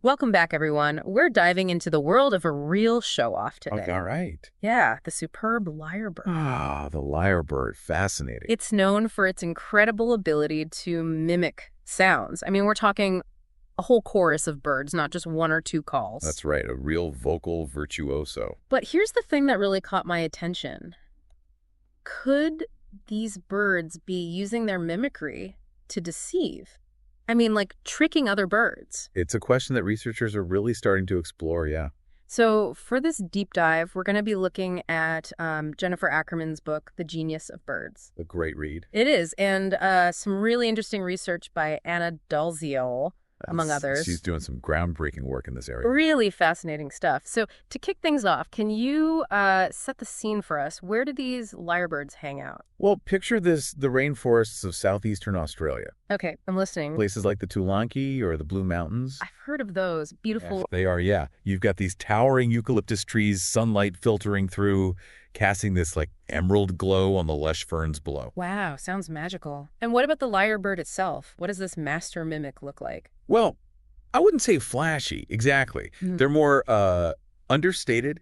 Welcome back, everyone. We're diving into the world of a real show-off today. Okay, all right. Yeah, the superb lyrebird. Ah, the lyrebird. Fascinating. It's known for its incredible ability to mimic sounds. I mean, we're talking a whole chorus of birds, not just one or two calls. That's right, a real vocal virtuoso. But here's the thing that really caught my attention. Could these birds be using their mimicry to deceive? I mean, like tricking other birds. It's a question that researchers are really starting to explore, yeah. So for this deep dive, we're going to be looking at Jennifer Ackerman's book, The Genius of Birds. A great read. It is, and some really interesting research by Anna Dalziel, among others. She's doing some groundbreaking work in this area. Really fascinating stuff. So to kick things off, can you set the scene for us? Where do these lyrebirds hang out? Well, picture the rainforests of southeastern Australia. Okay, I'm listening. Places like the Tulanki or the Blue Mountains. I've heard of those. Beautiful. Yeah, they are, yeah. You've got these towering eucalyptus trees, sunlight filtering through, casting this like emerald glow on the lush ferns below. Wow, sounds magical. And what about the lyrebird itself? What does this master mimic look like? Well, I wouldn't say flashy, exactly. They're more understated,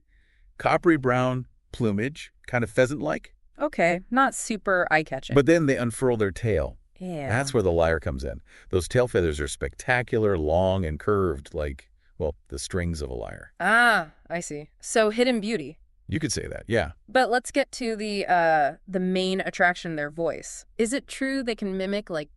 coppery brown plumage, kind of pheasant-like. Okay, not super eye-catching. But then they unfurl their tail. Yeah. That's where the lyre comes in. Those tail feathers are spectacular, long, and curved like, well, the strings of a lyre. Ah, I see. So hidden beauty. You could say that, yeah. But let's get to the main attraction, their voice. Is it true they can mimic, like,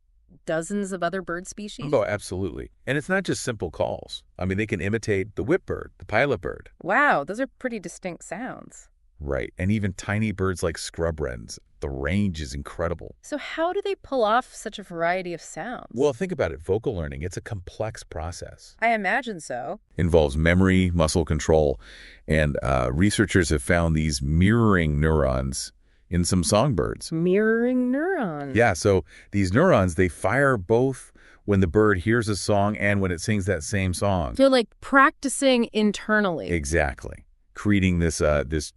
dozens of other bird species? Oh, absolutely. And it's not just simple calls. I mean, they can imitate the whipbird, the pilot bird. Wow, those are pretty distinct sounds. Right, and even tiny birds like scrub wrens. The range is incredible. So how do they pull off such a variety of sounds? Well, think about it. Vocal learning, it's a complex process. I imagine so. Involves memory, muscle control, and researchers have found these mirroring neurons in some songbirds. Mirroring neurons. Yeah, so these neurons, they fire both when the bird hears a song and when it sings that same song. They're like practicing internally. Exactly. Creating this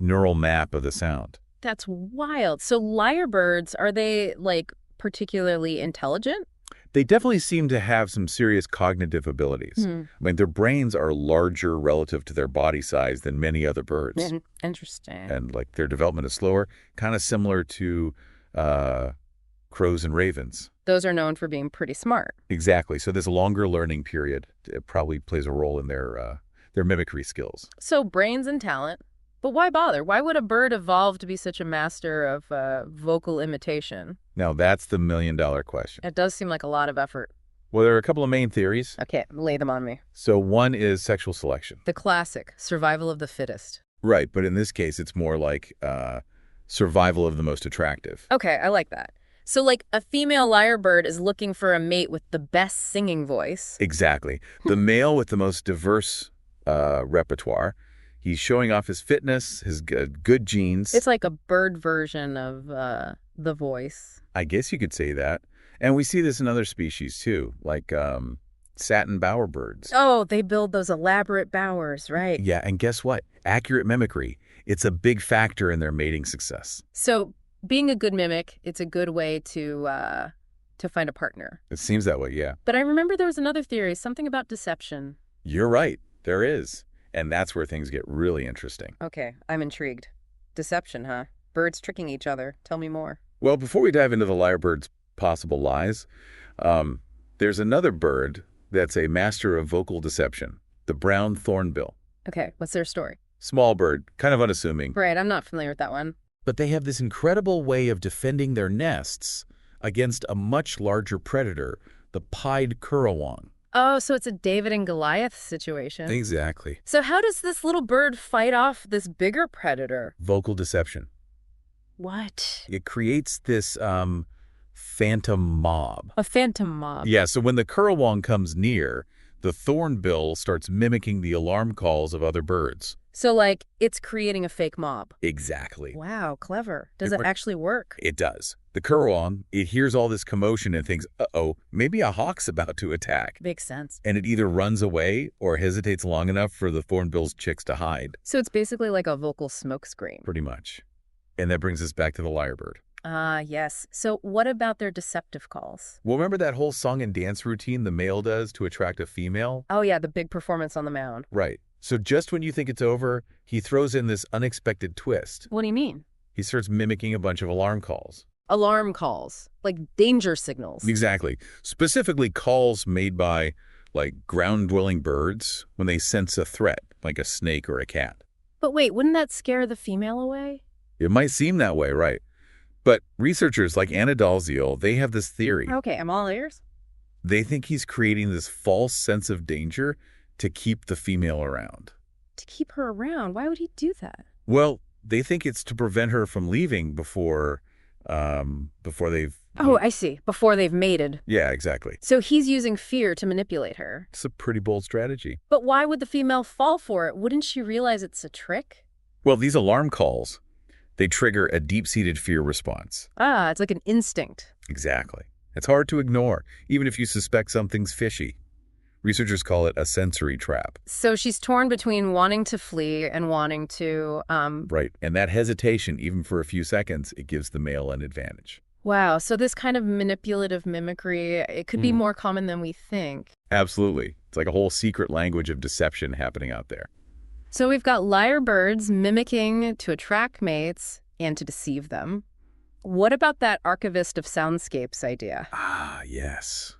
neural map of the sound. That's wild. So lyrebirds, are they, like, particularly intelligent? They definitely seem to have some serious cognitive abilities. I mean, their brains are larger relative to their body size than many other birds. Interesting. And, like, their development is slower, kind of similar to crows and ravens. Those are known for being pretty smart. Exactly. So this longer learning period, it probably plays a role in their mimicry skills. So brains and talent. But why bother? Why would a bird evolve to be such a master of vocal imitation? Now, that's the million-dollar question. It does seem like a lot of effort. Well, there are a couple of main theories. Okay, lay them on me. So one is sexual selection. The classic, survival of the fittest. Right, but in this case, it's more like survival of the most attractive. Okay, I like that. So, like, a female lyrebird is looking for a mate with the best singing voice. Exactly. The male with the most diverse repertoire. He's showing off his fitness, his good genes. It's like a bird version of the voice. I guess you could say that. And we see this in other species, too, like satin bowerbirds. Oh, they build those elaborate bowers, right? Yeah, and guess what? Accurate mimicry. It's a big factor in their mating success. So being a good mimic, it's a good way to find a partner. It seems that way, yeah. But I remember there was another theory, something about deception. You're right. There is. And that's where things get really interesting. Okay, I'm intrigued. Deception, huh? Birds tricking each other. Tell me more. Well, before we dive into the lyrebird's possible lies, there's another bird that's a master of vocal deception, the brown thornbill. Okay, what's their story? Small bird, kind of unassuming. Right, I'm not familiar with that one. But they have this incredible way of defending their nests against a much larger predator, the pied currawong. Oh, so it's a David and Goliath situation. Exactly. So how does this little bird fight off this bigger predator? Vocal deception. What? It creates this phantom mob. A phantom mob. Yeah, so when the currawong comes near, the thornbill starts mimicking the alarm calls of other birds. So, like, it's creating a fake mob. Exactly. Wow, clever. Does it actually work? It does. The currawong, it hears all this commotion and thinks, uh-oh, maybe a hawk's about to attack. Makes sense. And it either runs away or hesitates long enough for the thornbill's chicks to hide. So it's basically like a vocal smokescreen. Pretty much. And that brings us back to the lyrebird. Ah, yes. So what about their deceptive calls? Well, remember that whole song and dance routine the male does to attract a female? Oh, yeah, the big performance on the mound. Right. So just when you think it's over, he throws in this unexpected twist. What do you mean? He starts mimicking a bunch of alarm calls. Alarm calls, like danger signals. Exactly. Specifically calls made by, like, ground-dwelling birds when they sense a threat, like a snake or a cat. But wait, wouldn't that scare the female away? It might seem that way, right? But researchers like Anna Dalziel, they have this theory. Okay, I'm all ears. They think he's creating this false sense of danger to keep the female around. To keep her around, why would he do that? Well, they think it's to prevent her from leaving before they've... Oh, I see. Before they've mated. Yeah, exactly. So he's using fear to manipulate her. It's a pretty bold strategy. But why would the female fall for it? Wouldn't she realize it's a trick? Well, these alarm calls, they trigger a deep-seated fear response. Ah, it's like an instinct. Exactly. It's hard to ignore, even if you suspect something's fishy. Researchers call it a sensory trap. So she's torn between wanting to flee and wanting to, Right. And that hesitation, even for a few seconds, it gives the male an advantage. Wow, so this kind of manipulative mimicry, it could be more common than we think. Absolutely. It's like a whole secret language of deception happening out there. So we've got lyrebirds mimicking to attract mates and to deceive them. What about that archivist of soundscapes idea? Ah, yes.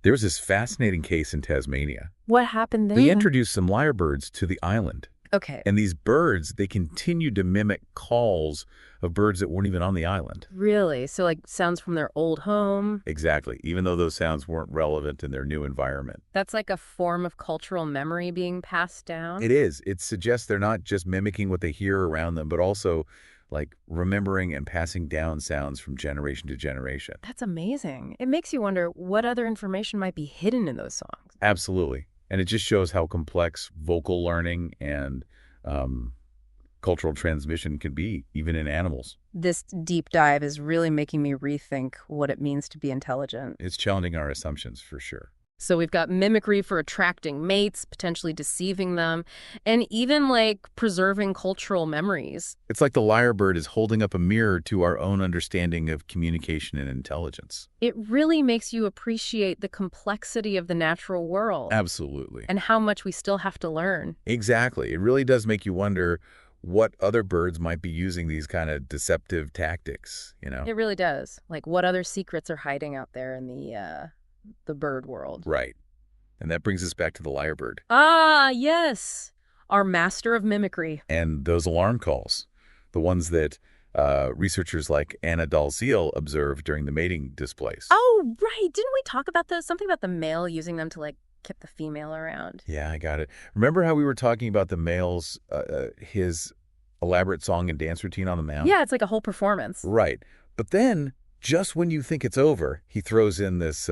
There was this fascinating case in Tasmania. What happened there? They introduced some lyrebirds to the island. Okay. And these birds, they continued to mimic calls of birds that weren't even on the island. Really? So like sounds from their old home? Exactly, even though those sounds weren't relevant in their new environment. That's like a form of cultural memory being passed down? It is. It suggests they're not just mimicking what they hear around them, but also like remembering and passing down sounds from generation to generation. That's amazing. It makes you wonder what other information might be hidden in those songs. Absolutely. And it just shows how complex vocal learning and cultural transmission can be, even in animals. This deep dive is really making me rethink what it means to be intelligent. It's challenging our assumptions for sure. So we've got mimicry for attracting mates, potentially deceiving them, and even like preserving cultural memories. It's like the lyrebird is holding up a mirror to our own understanding of communication and intelligence. It really makes you appreciate the complexity of the natural world. Absolutely. And how much we still have to learn. Exactly. It really does make you wonder what other birds might be using these kind of deceptive tactics, you know? It really does. Like what other secrets are hiding out there in the bird world. Right. And that brings us back to the lyrebird. Ah, yes. Our master of mimicry. And those alarm calls, the ones that researchers like Anna Dalziel observed during the mating displays. Oh, right. Didn't we talk about something about the male using them to like keep the female around? Yeah, I got it. Remember how we were talking about the male's, his elaborate song and dance routine on the mound? Yeah, it's like a whole performance. Right. But then, just when you think it's over, he throws in this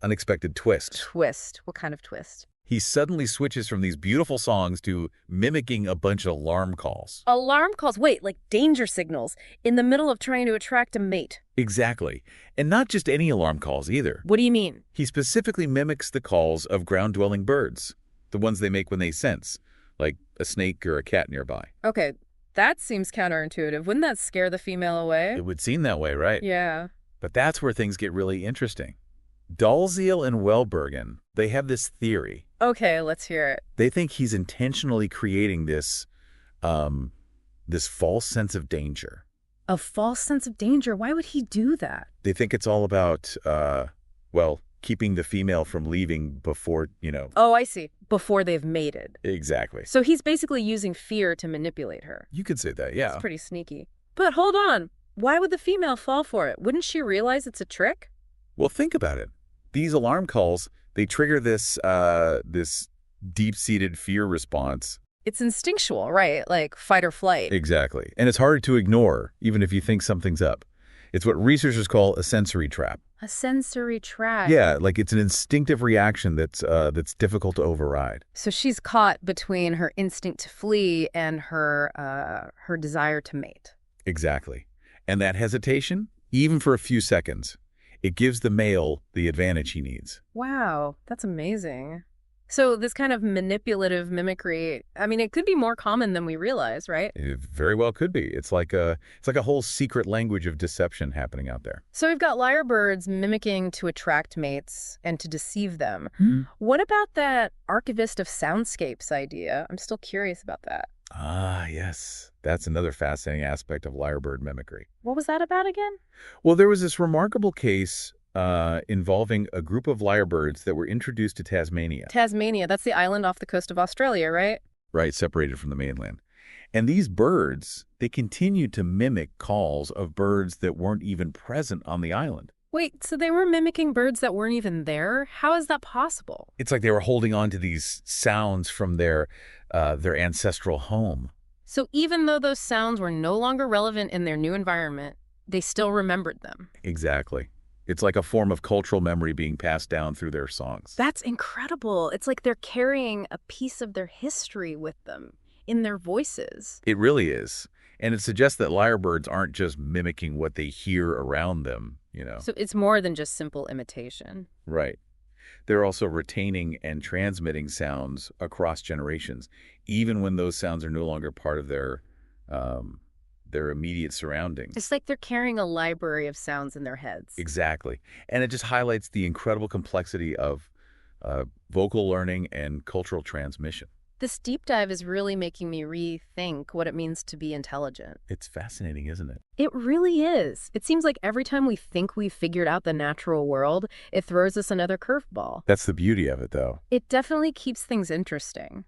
unexpected twist. Twist. What kind of twist? He suddenly switches from these beautiful songs to mimicking a bunch of alarm calls. Alarm calls. Wait, like danger signals in the middle of trying to attract a mate. Exactly. And not just any alarm calls either. What do you mean? He specifically mimics the calls of ground-dwelling birds, the ones they make when they sense, like a snake or a cat nearby. Okay, that seems counterintuitive. Wouldn't that scare the female away? It would seem that way, right? Yeah. But that's where things get really interesting. Dalziel and Wellbergen, they have this theory. Okay, let's hear it. They think he's intentionally creating this false sense of danger. A false sense of danger? Why would he do that? They think it's all about, keeping the female from leaving before, Oh, I see. Before they've mated. Exactly. So he's basically using fear to manipulate her. You could say that, yeah. It's pretty sneaky. But hold on. Why would the female fall for it? Wouldn't she realize it's a trick? Well, think about it. These alarm calls, they trigger this deep-seated fear response. It's instinctual, right? Like fight or flight. Exactly. And it's hard to ignore, even if you think something's up. It's what researchers call a sensory trap. A sensory trap. Yeah, like it's an instinctive reaction that's difficult to override. So she's caught between her instinct to flee and her desire to mate. Exactly. And that hesitation, even for a few seconds, it gives the male the advantage he needs. Wow, that's amazing. So this kind of manipulative mimicry, I mean, it could be more common than we realize, right? It very well could be. It's like a whole secret language of deception happening out there. So we've got lyrebirds mimicking to attract mates and to deceive them. Mhm. What about that archivist of soundscapes idea? I'm still curious about that. Ah, yes. That's another fascinating aspect of lyrebird mimicry. What was that about again? Well, there was this remarkable case involving a group of lyrebirds that were introduced to Tasmania, Tasmania, that's the island off the coast of Australia, right? right, separated from the mainland. And these birds, they continued to mimic calls of birds that weren't even present on the island. Wait, so they were mimicking birds that weren't even there? How is that possible? It's like they were holding on to these sounds from their ancestral home. So even though those sounds were no longer relevant in their new environment, they still remembered them. Exactly. It's like a form of cultural memory being passed down through their songs. That's incredible. It's like they're carrying a piece of their history with them in their voices. It really is. And it suggests that lyrebirds aren't just mimicking what they hear around them. So it's more than just simple imitation. Right. They're also retaining and transmitting sounds across generations, even when those sounds are no longer part of their immediate surroundings. It's like they're carrying a library of sounds in their heads. Exactly. And it just highlights the incredible complexity of vocal learning and cultural transmission. This deep dive is really making me rethink what it means to be intelligent. It's fascinating, isn't it? It really is. It seems like every time we think we've figured out the natural world, it throws us another curveball. That's the beauty of it, though. It definitely keeps things interesting.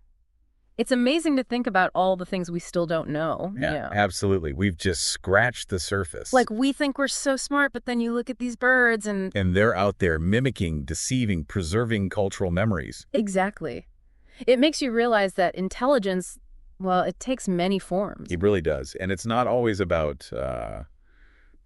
It's amazing to think about all the things we still don't know. Yeah, absolutely. We've just scratched the surface. Like we think we're so smart, but then you look at these birds and... And they're out there mimicking, deceiving, preserving cultural memories. Exactly. It makes you realize that intelligence, well, it takes many forms. It really does. And it's not always about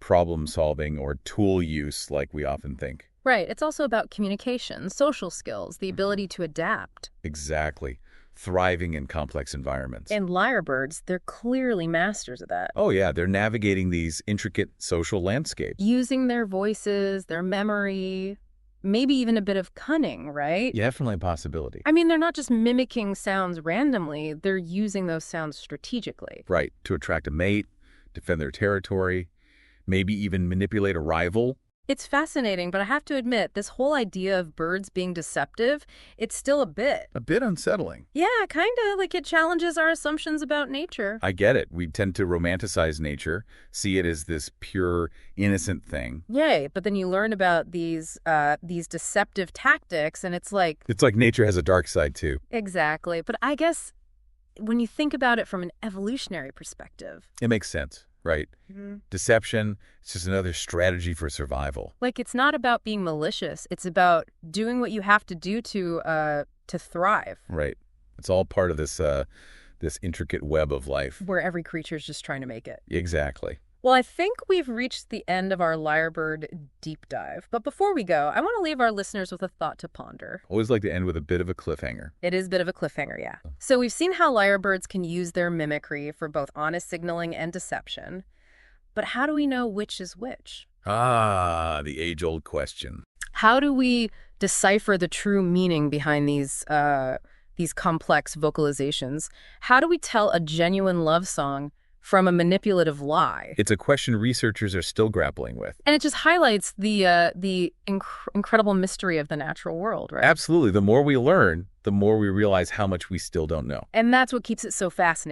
problem solving or tool use like we often think. Right. It's also about communication, social skills, the ability to adapt. Exactly. Thriving in complex environments. And lyrebirds, they're clearly masters of that. Oh, yeah. They're navigating these intricate social landscapes. Using their voices, their memory, maybe even a bit of cunning, right? Yeah, definitely a possibility. I mean, they're not just mimicking sounds randomly, they're using those sounds strategically. Right. To attract a mate, defend their territory, maybe even manipulate a rival. It's fascinating, but I have to admit, this whole idea of birds being deceptive, it's still a bit unsettling. Yeah, kind of like it challenges our assumptions about nature. I get it. We tend to romanticize nature, see it as this pure, innocent thing. Yay, but then you learn about these deceptive tactics, and it's like nature has a dark side, too. Exactly. But I guess when you think about it from an evolutionary perspective, it makes sense. Right. Deception, it's just another strategy for survival. Like, it's not about being malicious. It's about doing what you have to do to thrive. Right. It's all part of this intricate web of life. Where every creature's just trying to make it. Exactly. Well, I think we've reached the end of our lyrebird deep dive. But before we go, I want to leave our listeners with a thought to ponder. Always like to end with a bit of a cliffhanger. It is a bit of a cliffhanger, yeah. So we've seen how lyrebirds can use their mimicry for both honest signaling and deception. But how do we know which is which? Ah, the age-old question. How do we decipher the true meaning behind these complex vocalizations? How do we tell a genuine love song from a manipulative lie? It's a question researchers are still grappling with. And it just highlights the incredible mystery of the natural world, right? Absolutely. The more we learn, the more we realize how much we still don't know. And that's what keeps it so fascinating.